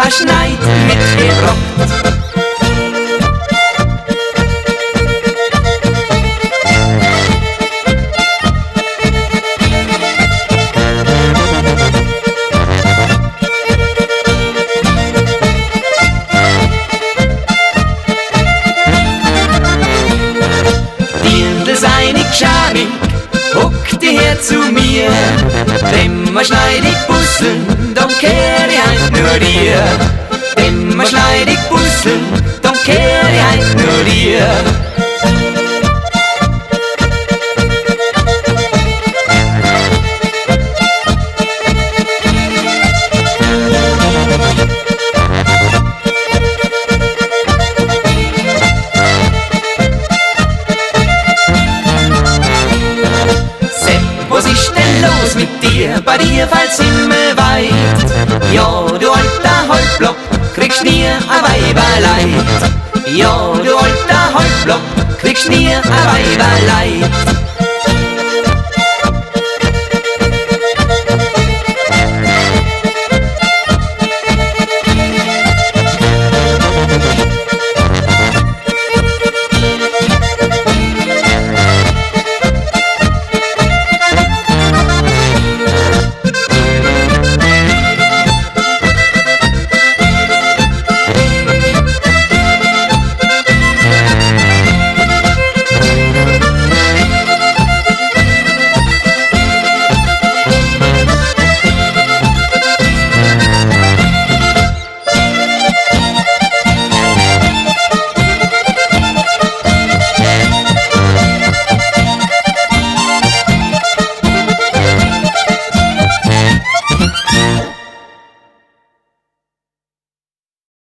a Schneid mitgebracht. Seine Gschamig huckte her zu mir. Wenn wir schneidig busseln, dann kehr ich heim nur dir. Wenn wir schneidig busseln, dann kehr ich heim nur dir. Was ist denn los mit dir? Bei dir fällt's himmelweit. Ja, du alter Halbblock, kriegst nie a Weiberleid. Ja, du alter Halbblock, kriegst nie a Weiberleid.